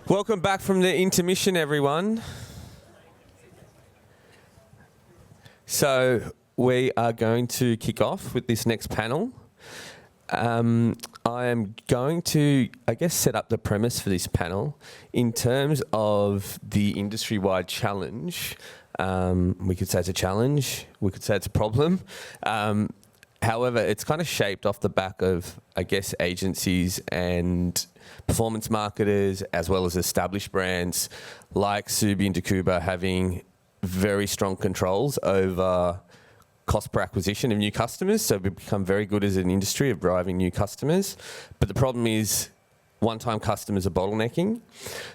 Welcome back from the intermission, everyone. So we are going to kick off with this next panel. I am going to, set up the premise for this panel in terms of the industry-wide challenge. We could say it's a challenge. We could say it's a problem. However, it's kind of shaped off the back of, agencies and performance marketers, as well as established brands like Subi and Takuba having very strong controls over cost per acquisition of new customers. So we've become very good as an industry of driving new customers. But the problem is one-time customers are bottlenecking.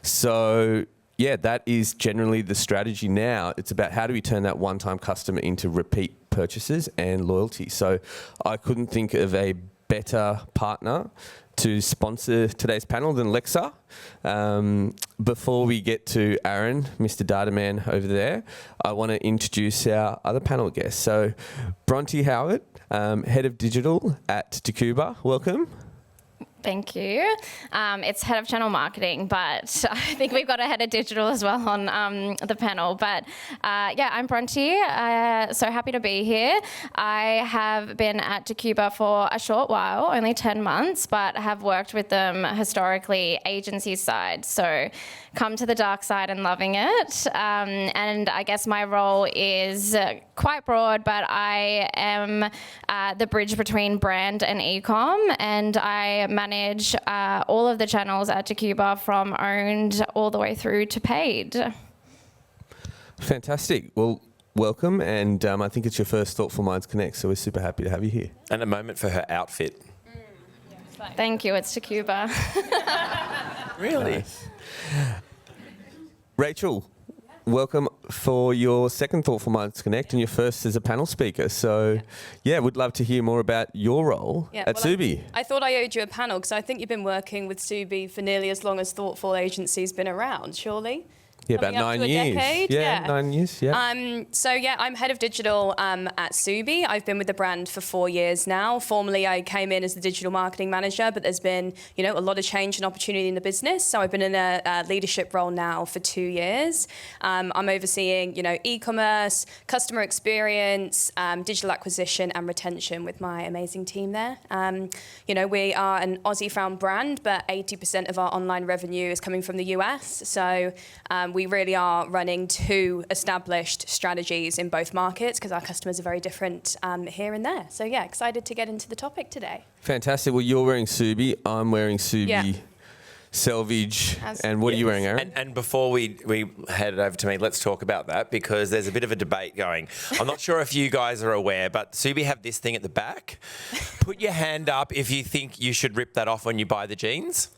So that is generally the strategy now. It's about how do we turn that one-time customer into repeat purchases and loyalty. So I couldn't think of a better partner to sponsor today's panel than Lexer. Before we get to Aaron, Mr. Data Man over there, I want to introduce our other panel guests. So Bronte Howard, Head of Digital at Takuba. Welcome. Thank you. It's Head of Channel Marketing, but I think we've got a Head of Digital as well on the panel. But I'm Bronte, so happy to be here. I have been at Takuba for a short while, only 10 months, but have worked with them historically agency side. So come to the dark side and loving it. And I guess my role is quite broad, but I am the bridge between brand and e-com, and I manage all of the channels at Takuba from owned all the way through to paid. Fantastic. Well, welcome, and I think it's your first Thoughtful Minds Connect, so we're super happy to have you here. And a moment for her outfit. Thank you, it's Takuba. Really? Nice. Rachel, welcome for your second Thoughtful Minds Connect and your first as a panel speaker. So, we'd love to hear more about your role at Subi. I thought I owed you a panel because I think you've been working with Subi for nearly as long as Thoughtful Agency's been around, surely? Yeah, about 9 years. Decade? Yeah, 9 years, yeah. I'm Head of Digital at Subi. I've been with the brand for 4 years now. Formerly, I came in as the Digital Marketing Manager, but there's been, a lot of change and opportunity in the business. So I've been in a leadership role now for 2 years. I'm overseeing, e-commerce, customer experience, digital acquisition and retention with my amazing team there. We are an Aussie-found brand, but 80% of our online revenue is coming from the US. So we really are running 2 established strategies in both markets because our customers are very different here and there. So excited to get into the topic today. Fantastic. Well, you're wearing Subi. I'm wearing Subi Selvage. And what are you wearing, Aaron? And before we head it over to me, let's talk about that because there's a bit of a debate going. I'm not sure if you guys are aware, but Subi have this thing at the back. Put your hand up if you think you should rip that off when you buy the jeans.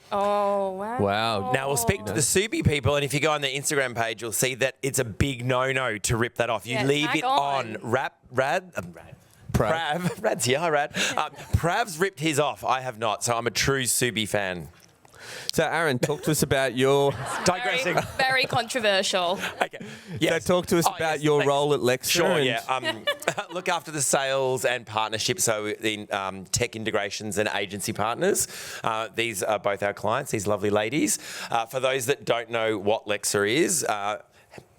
Oh, wow. Wow. Now, we'll speak to the Subi people, and if you go on their Instagram page, you'll see that it's a big no-no to rip that off. You leave it on. Prav's here. Hi, Rad. Prav's ripped his off. I have not, so I'm a true Subi fan. So, Aaron, talk to us about your... Digressing. Very, very controversial. Okay. Yes. So talk to us about your role at Lexer. Sure, look after the sales and partnerships, so in tech integrations and agency partners. These are both our clients, these lovely ladies. For those that don't know what Lexer is,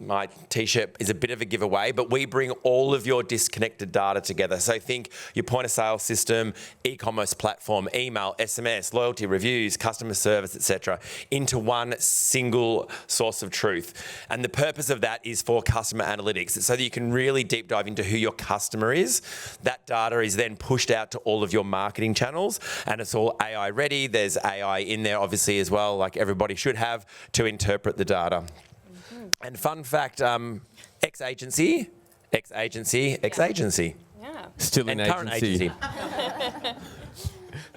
my T-shirt is a bit of a giveaway, but we bring all of your disconnected data together. So think your point of sale system, e-commerce platform, email, SMS, loyalty, reviews, customer service, etc., into one single source of truth. And the purpose of that is for customer analytics, so that you can really deep dive into who your customer is. That data is then pushed out to all of your marketing channels, and it's all AI ready. There's AI in there, obviously, as well, like everybody should have, to interpret the data. And fun fact, ex-agency. Yeah. Still in and current agency.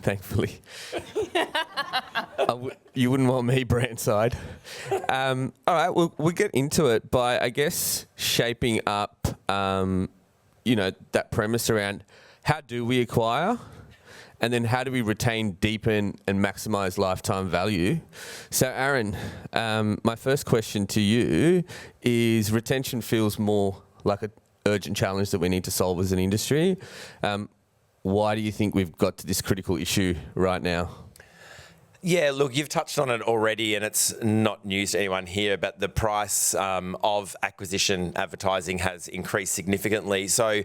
Thankfully. You wouldn't want me brand side. All right, we'll get into it by, shaping up, that premise around how do we acquire? And then how do we retain, deepen, and maximize lifetime value? So, Aaron, my first question to you is retention feels more like an urgent challenge that we need to solve as an industry. Why do you think we've got to this critical issue right now? Yeah, look, you've touched on it already, and it's not news to anyone here, but the price of acquisition advertising has increased significantly. So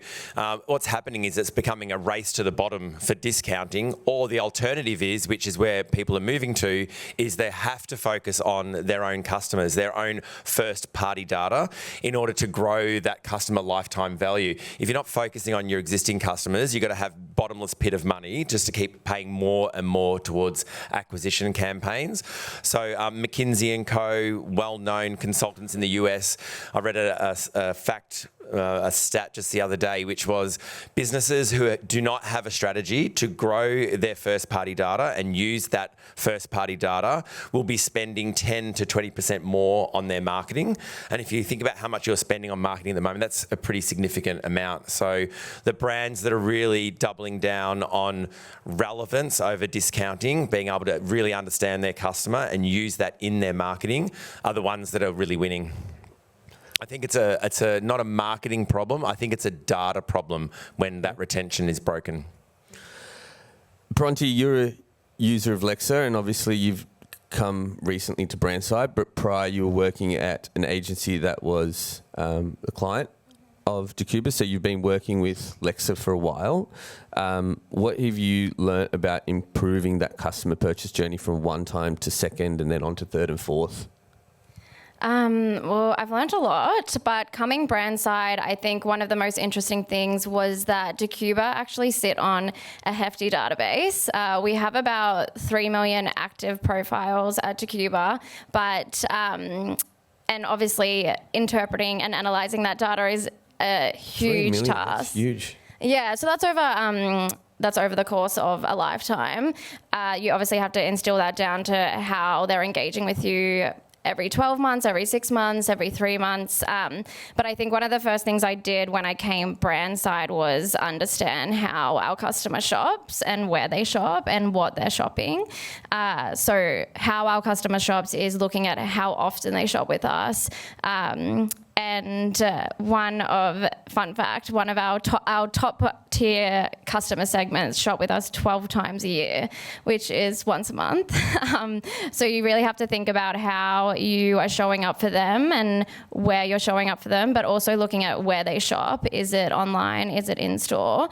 what's happening is it's becoming a race to the bottom for discounting, or the alternative is, which is where people are moving to, is they have to focus on their own customers, their own first-party data, in order to grow that customer lifetime value. If you're not focusing on your existing customers, you've got to have bottomless pit of money just to keep paying more and more towards acquisition campaigns. So McKinsey & Co., well-known consultants in the US, I read a stat just the other day, which was businesses who do not have a strategy to grow their first-party data and use that first-party data will be spending 10 to 20% more on their marketing. And if you think about how much you're spending on marketing at the moment, that's a pretty significant amount. So the brands that are really doubling down on relevance over discounting, being able to really understand their customer and use that in their marketing, are the ones that are really winning. I think it's not a marketing problem. I think it's a data problem when that retention is broken. Bronte, you're a user of Lexer, and obviously you've come recently to Brandside, but prior you were working at an agency that was a client of Dacuba, so you've been working with Lexer for a while. What have you learnt about improving that customer purchase journey from one time to second and then on to third and fourth? Well, I've learned a lot, but coming Brandside, I think one of the most interesting things was that Dacuba actually sit on a hefty database. We have about 3 million active profiles at Dacuba, but, and obviously interpreting and analysing that data is a huge task. That's huge. Yeah, so that's over the course of a lifetime. You obviously have to instill that down to how they're engaging with you every 12 months, every 6 months, every 3 months. But I think one of the first things I did when I came Brandside was understand how our customer shops and where they shop and what they're shopping. So how our customer shops is looking at how often they shop with us. And fun fact, one of our top tier customer segments shop with us 12 times a year, which is once a month. So you really have to think about how you are showing up for them and where you're showing up for them, but also looking at where they shop. Is it online? Is it in store?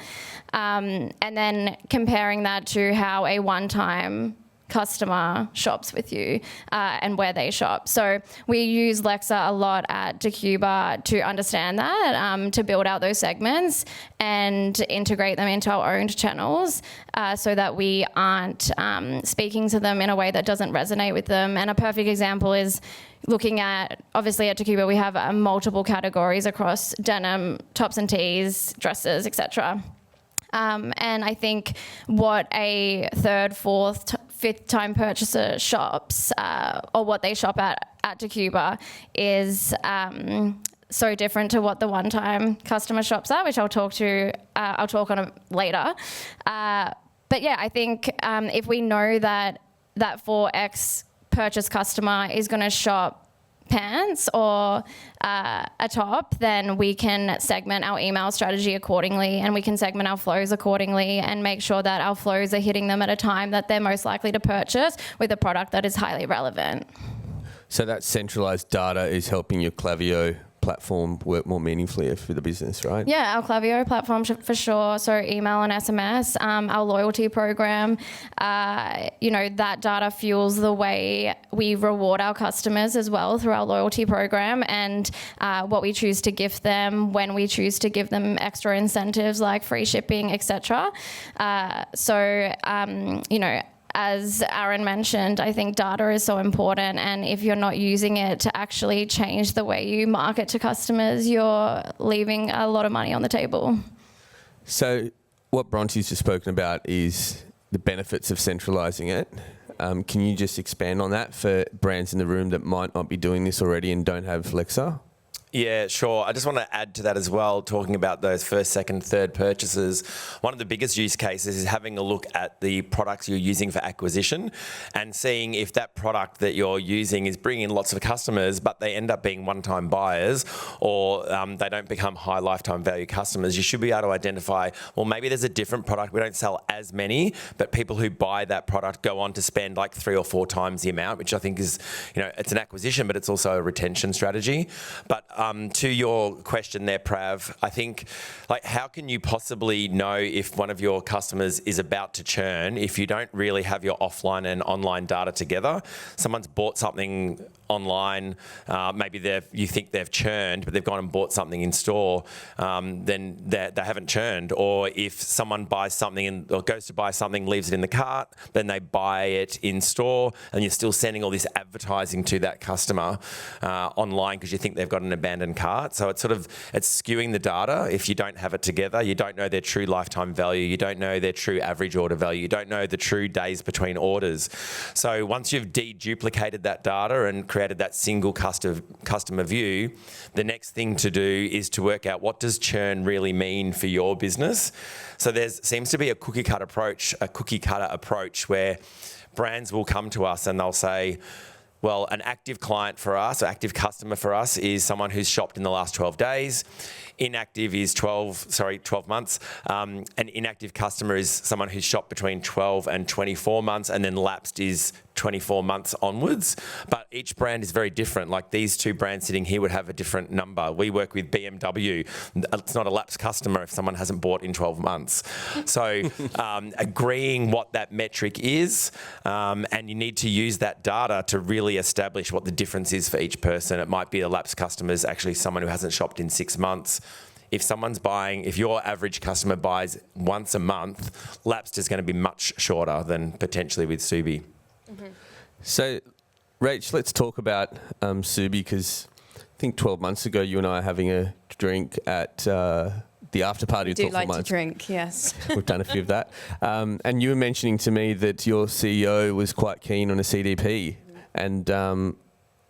And then comparing that to how a one-time customer shops with you and where they shop. So we use Lexer a lot at Dacuba to understand that, to build out those segments and integrate them into our own channels so that we aren't speaking to them in a way that doesn't resonate with them. And a perfect example is looking at, obviously at Dacuba, we have multiple categories across denim, tops and tees, dresses, etc. And I think what a third, fourth, fifth time purchaser shops or what they shop at Dacuba is so different to what the one-time customer shops are, which I'll talk on later. But yeah, I think if we know that 4X purchase customer is going to shop pants or a top, then we can segment our email strategy accordingly, and we can segment our flows accordingly and make sure that our flows are hitting them at a time that they're most likely to purchase with a product that is highly relevant. So that centralized data is helping your Klaviyo platform work more meaningfully for the business, right? Yeah, our Klaviyo platform for sure. So email and SMS, our loyalty program, that data fuels the way we reward our customers as well through our loyalty program and what we choose to gift them, when we choose to give them extra incentives like free shipping, etc. As Aaron mentioned, I think data is so important, and if you're not using it to actually change the way you market to customers, you're leaving a lot of money on the table. So what Bronte's just spoken about is the benefits of centralising it. Can you just expand on that for brands in the room that might not be doing this already and don't have Lexer? Yeah, sure. I just want to add to that as well, talking about those first, second, third purchases. One of the biggest use cases is having a look at the products you're using for acquisition and seeing if that product that you're using is bringing in lots of customers, but they end up being one-time buyers, or they don't become high lifetime value customers. You should be able to identify, well, maybe there's a different product. We don't sell as many, but people who buy that product go on to spend like 3 or 4 times the amount, which I think is, it's an acquisition, but it's also a retention strategy. But to your question there, Prav, I think, how can you possibly know if one of your customers is about to churn if you don't really have your offline and online data together? Someone's bought something online, maybe you think they've churned, but they've gone and bought something in store, then they haven't churned. Or if someone buys something or goes to buy something, leaves it in the cart, then they buy it in store, and you're still sending all this advertising to that customer online because you think they've got an abandoned cart. So it's skewing the data if you don't have it together. You don't know their true lifetime value. You don't know their true average order value. You don't know the true days between orders. So once you've deduplicated that data and created that single customer view, the next thing to do is to work out, what does churn really mean for your business? So there seems to be a cookie cutter approach where brands will come to us and they'll say, well, an active client for us, or active customer for us, is someone who's shopped in the last 12 days. Inactive is 12 months. An inactive customer is someone who's shopped between 12 and 24 months, and then lapsed is 24 months onwards. But each brand is very different. Like these two brands sitting here would have a different number. We work with BMW. It's not a lapsed customer if someone hasn't bought in 12 months. So agreeing what that metric is, and you need to use that data to really establish what the difference is for each person. It might be a lapsed customer is actually someone who hasn't shopped in 6 months. If your average customer buys once a month, lapsed is going to be much shorter than potentially with Subi. Mm-hmm. So, Rach, let's talk about Subi, because I think 12 months ago you and I are having a drink at the after party. We do like to drink, yes. We've done a few of that. And you were mentioning to me that your CEO was quite keen on a CDP. And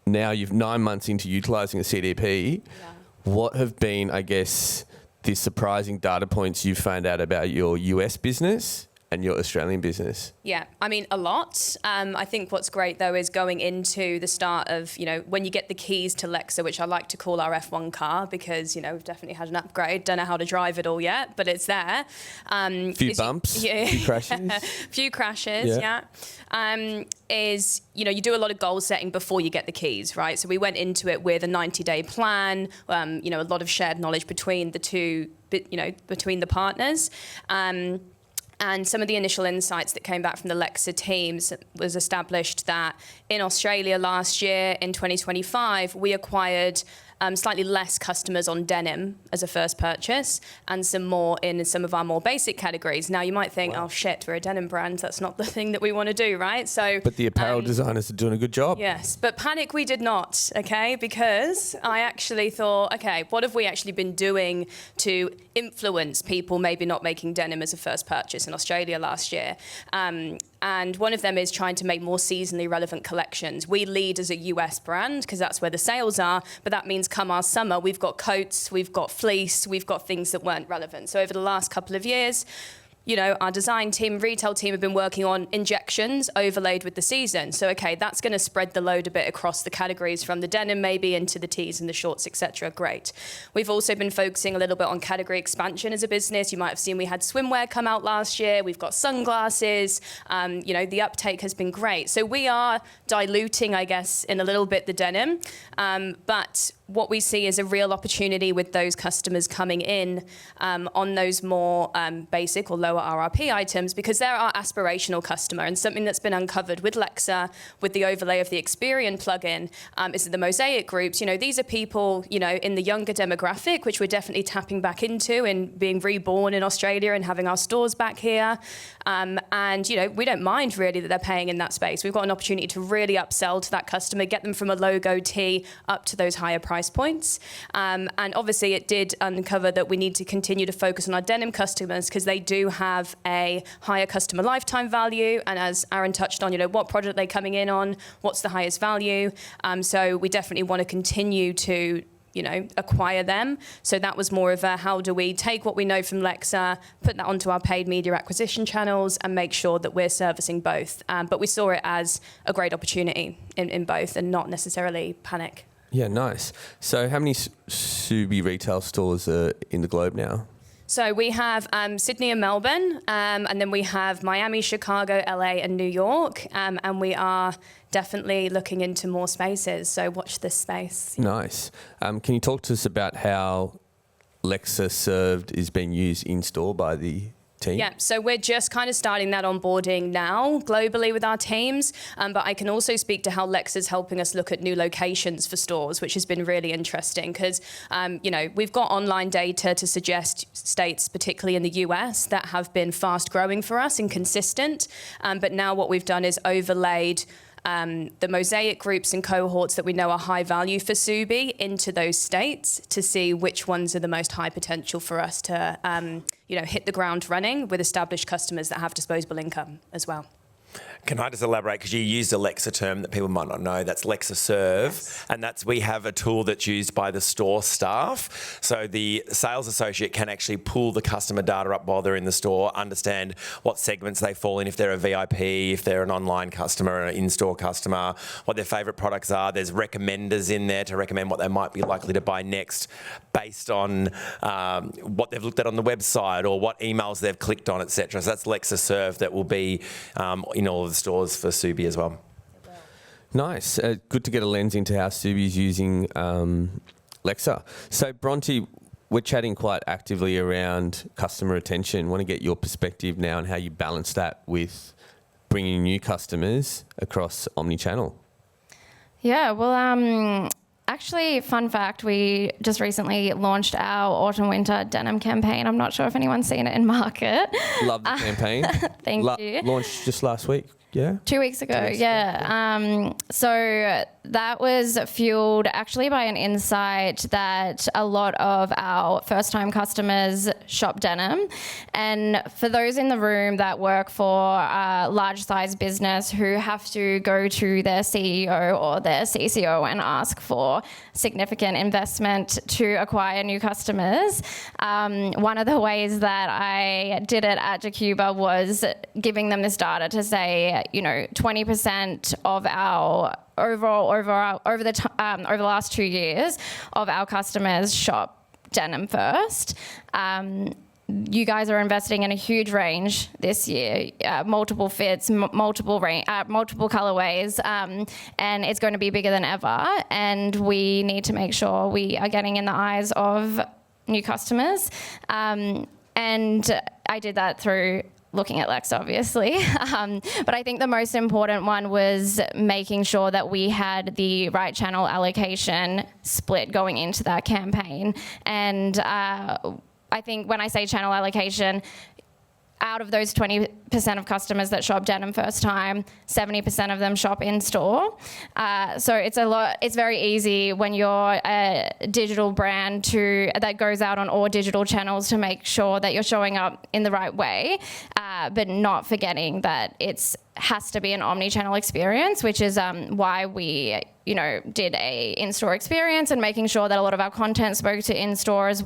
now you've 9 months into utilising a CDP. Yeah. What have been, I guess, the surprising data points you've found out about your US business and your Australian business? Yeah, I mean, a lot. I think what's great, though, is going into the start of, when you get the keys to Lexer, which I like to call our F1 car, because, we've definitely had an upgrade. Don't know how to drive it all yet, but it's there. Few bumps, few crashes. Few crashes, yeah. You do a lot of goal setting before you get the keys, right? So we went into it with a 90-day plan, a lot of shared knowledge between the two, between the partners. And some of the initial insights that came back from the Lexer teams was established that in Australia last year, in 2025, we acquired slightly less customers on denim as a first purchase, and some more in some of our more basic categories. Now you might think, wow, oh shit, we're a denim brand. That's not the thing that we want to do, right? So, but the apparel designers are doing a good job. Yes, but panic we did not, okay? Because I actually thought, okay, what have we actually been doing to influence people maybe not making denim as a first purchase in Australia last year? And one of them is trying to make more seasonally relevant collections. We lead as a US brand because that's where the sales are, but that means come our summer, we've got coats, we've got fleece, we've got things that weren't relevant. So over the last couple of years, our design team, retail team have been working on injections overlaid with the season. So, okay, that's going to spread the load a bit across the categories from the denim maybe into the tees and the shorts, etc. Great. We've also been focusing a little bit on category expansion as a business. You might have seen we had swimwear come out last year. We've got sunglasses. The uptake has been great. So we are diluting, I guess, in a little bit the denim. But what we see is a real opportunity with those customers coming in on those more basic or lower RRP items, because they're our aspirational customer. And something that's been uncovered with Lexer, with the overlay of the Experian plugin, is that the Mosaic groups, these are people, in the younger demographic, which we're definitely tapping back into and being reborn in Australia and having our stores back here. And we don't mind really that they're paying in that space. We've got an opportunity to really upsell to that customer, get them from a logo tee up to those higher price points. And obviously it did uncover that we need to continue to focus on our denim customers because they do have a higher customer lifetime value. And as Aaron touched on, what product are they coming in on? What's the highest value? So we definitely want to continue to acquire them. So that was more of a how do we take what we know from Lexer, put that onto our paid media acquisition channels and make sure that we're servicing both. But we saw it as a great opportunity in both and not necessarily panic. Yeah, nice. So how many Subi retail stores are in the globe now? So we have Sydney and Melbourne, and then we have Miami, Chicago, LA, and New York, and we are definitely looking into more spaces. So watch this space. Nice. Can you talk to us about how Lexer Served is being used in store by the team? Yeah, so we're just kind of starting that onboarding now globally with our teams, but I can also speak to how Lexer's helping us look at new locations for stores, which has been really interesting because, we've got online data to suggest states, particularly in the US, that have been fast growing for us and consistent. But now what we've done is overlaid the mosaic groups and cohorts that we know are high value for Subi into those states to see which ones are the most high potential for us to hit the ground running with established customers that have disposable income as well. Can I just elaborate? Because you used a Lexer term that people might not know. That's Lexer Serve. Yes. And we have a tool that's used by the store staff. So the sales associate can actually pull the customer data up while they're in the store, understand what segments they fall in, if they're a VIP, if they're an online customer, an in-store customer, what their favourite products are. There's recommenders in there to recommend what they might be likely to buy next based on what they've looked at on the website or what emails they've clicked on, etc. So that's Lexer Serve that will be in all of the stores for Subi as well. Nice. Good to get a lens into how Subi's using Lexer. So Bronte, we're chatting quite actively around customer retention. Want to get your perspective now on how you balance that with bringing new customers across omni-channel. Yeah, well, actually, fun fact, we just recently launched our autumn-winter denim campaign. I'm not sure if anyone's seen it in market. Love the campaign. Thank you. Launched just last week. Yeah. 2 weeks ago, yeah. So that was fueled actually by an insight that a lot of our first-time customers shop denim. And for those in the room that work for a large-size business who have to go to their CEO or their CCO and ask for significant investment to acquire new customers, one of the ways that I did it at Jacuba was giving them this data to say, 20% of our over the last 2 years of our customers shop denim first. You guys are investing in a huge range this year, multiple fits, multiple colorways, and it's going to be bigger than ever. And we need to make sure we are getting in the eyes of new customers. And I did that through looking at Lex, obviously. But I think the most important one was making sure that we had the right channel allocation split going into that campaign. And I think when I say channel allocation, out of those 20% of customers that shop denim first time, 70% of them shop in store. So it's very easy when you're a digital brand that goes out on all digital channels to make sure that you're showing up in the right way, but not forgetting that it has to be an omni-channel experience, which is why we did a in-store experience and making sure that a lot of our content spoke to in-stores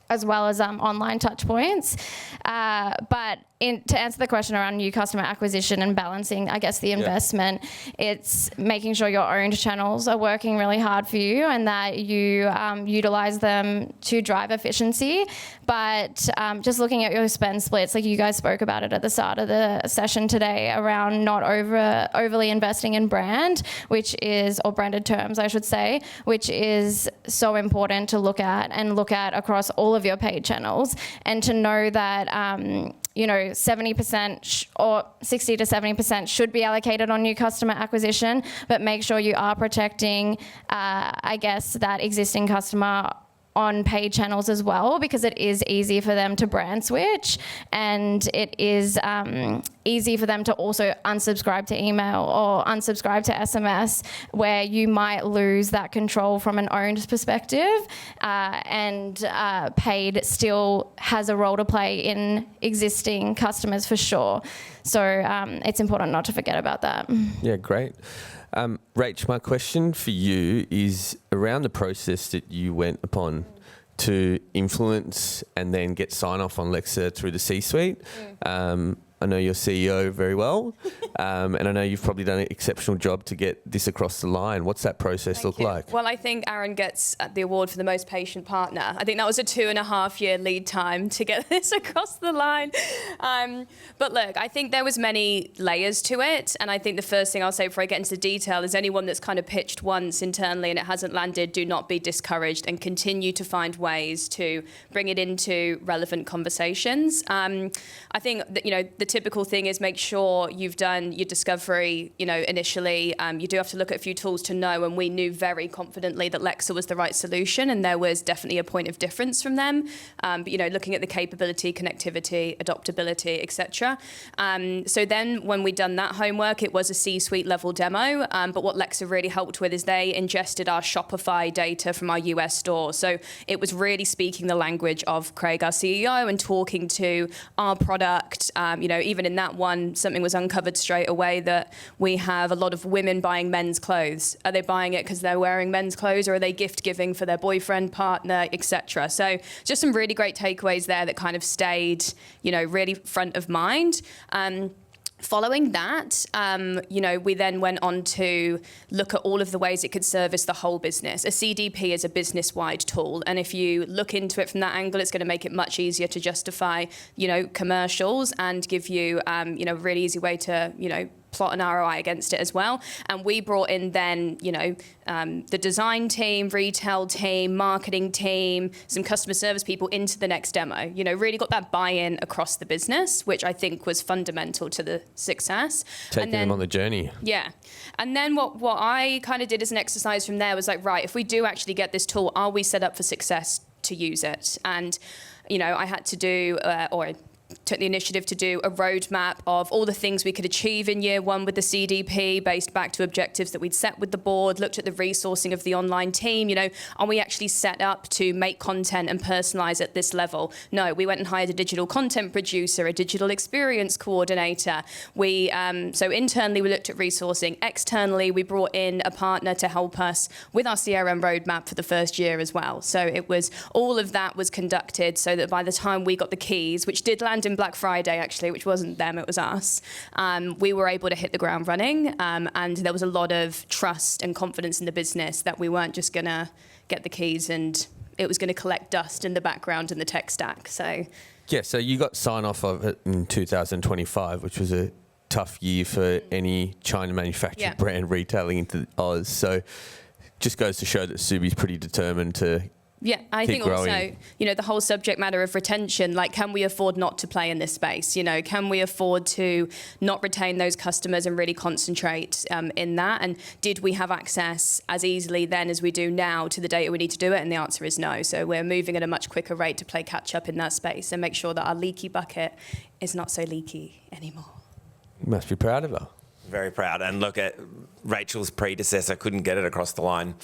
as well as online touch points. But to answer the question around new customer acquisition and balancing, I guess, the investment, it's making sure your owned channels are working really hard for you and that you utilize them to drive efficiency. But just looking at your spend splits, like you guys spoke about it at the start of the session today, around not overly investing in brand, or branded terms, I should say, which is so important to look at across all of your paid channels, and to know that 70% or 60 to 70% should be allocated on new customer acquisition, but make sure you are protecting, that existing customer on paid channels as well, because it is easy for them to brand switch, and it is easy for them to also unsubscribe to email or unsubscribe to SMS, where you might lose that control from an owned perspective, and paid still has a role to play in existing customers for sure. So it's important not to forget about that. Yeah, great. Rach, my question for you is around the process that you went upon to influence and then get sign-off on Lexer through the C-suite. I know your CEO very well, and I know you've probably done an exceptional job to get this across the line. What's that process look like? Well, I think Aaron gets the award for the most patient partner. I think that was a 2.5 year lead time to get this across the line. But look, I think there was many layers to it. And I think the first thing I'll say before I get into the detail is anyone that's kind of pitched once internally and it hasn't landed, do not be discouraged and continue to find ways to bring it into relevant conversations. I think that, the typical thing is make sure you've done your discovery, initially. You do have to look at a few tools to know, and we knew very confidently that Lexer was the right solution, and there was definitely a point of difference from them. But, looking at the capability, connectivity, adoptability, etc. So then when we'd done that homework, it was a C-suite level demo. But what Lexer really helped with is they ingested our Shopify data from our US store. So it was really speaking the language of Craig, our CEO, and talking to our product. Even in that one, something was uncovered straight away that we have a lot of women buying men's clothes. Are they buying it because they're wearing men's clothes, or are they gift giving for their boyfriend, partner, etc.? So just some really great takeaways there that kind of stayed, really front of mind. Following that, we then went on to look at all of the ways it could service the whole business. A CDP is a business-wide tool, and if you look into it from that angle, it's going to make it much easier to justify, commercials and give you, a really easy way to, plot an ROI against it as well. And we brought in then, the design team, retail team, marketing team, some customer service people into the next demo. Really got that buy-in across the business, which I think was fundamental to the success. Taking them on the journey. Yeah. And then what I kind of did as an exercise from there was like, right, if we do actually get this tool, are we set up for success to use it? And, I had to do, took the initiative to do a roadmap of all the things we could achieve in year one with the CDP based back to objectives that we'd set with the board, looked at the resourcing of the online team. Are we actually set up to make content and personalize at this level? No, we went and hired a digital content producer, a digital experience coordinator. So internally we looked at resourcing. Externally, we brought in a partner to help us with our CRM roadmap for the first year as well. So it was all of that was conducted so that by the time we got the keys, which did land in Black Friday actually, which wasn't them, it was us, we were able to hit the ground running, and there was a lot of trust and confidence in the business that we weren't just going to get the keys and it was going to collect dust in the background in the tech stack. So you got sign off of it in 2025, which was a tough year for any China manufactured brand retailing into Oz. So just goes to show that Subi's pretty determined to I think growing. Also, the whole subject matter of retention, like, can we afford not to play in this space? Can we afford to not retain those customers and really concentrate in that? And did we have access as easily then as we do now to the data we need to do it? And the answer is no. So we're moving at a much quicker rate to play catch up in that space and make sure that our leaky bucket is not so leaky anymore. You must be proud of her. Very proud. And look at Rachel's predecessor couldn't get it across the line.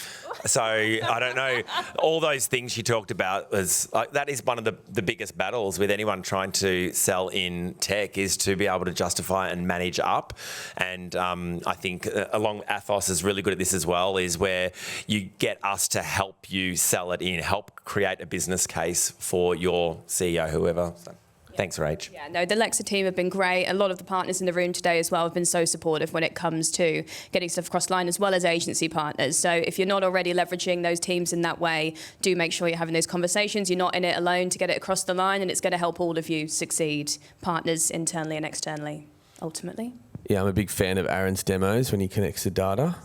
So I don't know. All those things she talked about was that is one of the biggest battles with anyone trying to sell in tech is to be able to justify and manage up. And I think along Athos is really good at this as well, is where you get us to help you sell it in, help create a business case for your CEO, whoever. So. Thanks, Rach. Yeah, no, the Lexer team have been great. A lot of the partners in the room today as well have been so supportive when it comes to getting stuff across the line, as well as agency partners. So if you're not already leveraging those teams in that way, do make sure you're having those conversations. You're not in it alone to get it across the line, and it's going to help all of you succeed, partners internally and externally, ultimately. Yeah, I'm a big fan of Aaron's demos when he connects the data.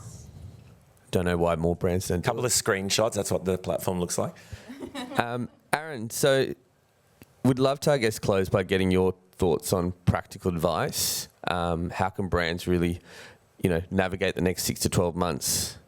Don't know why more brands don't do it. A couple of screenshots, that's what the platform looks like. Aaron, so would love to, I guess, close by getting your thoughts on practical advice. How can brands really, navigate the next 6 to 12 months?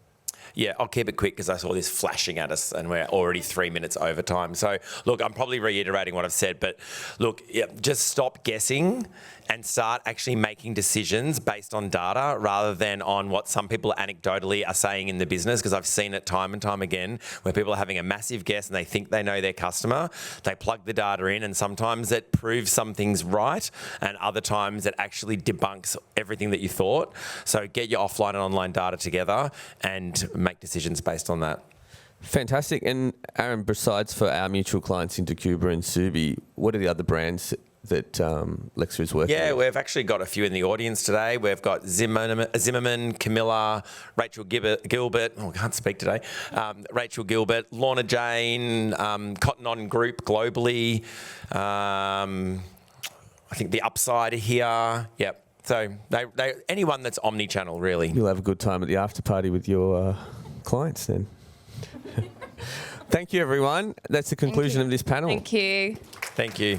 Yeah, I'll keep it quick because I saw this flashing at us and we're already 3 minutes over time. So, look, I'm probably reiterating what I've said, but look, just stop guessing and start actually making decisions based on data rather than on what some people anecdotally are saying in the business, because I've seen it time and time again where people are having a massive guess and they think they know their customer. They plug the data in and sometimes it proves some things right and other times it actually debunks everything that you thought. So get your offline and online data together and make decisions based on that. Fantastic. And Aaron, besides for our mutual clients into Cuba and Subi, what are the other brands that Lexer is working Yeah, with? we've actually got a few in the audience today. We've got Zimmerman, Camilla, Rachel Gilbert. Oh, I can't speak today. Rachel Gilbert, Lorna Jane, Cotton On Group globally. I think the Upside are here. Yep. So they anyone that's omni-channel, really. You'll have a good time at the after party with your clients then. Thank you, everyone. That's the conclusion of this panel. Thank you. Thank you.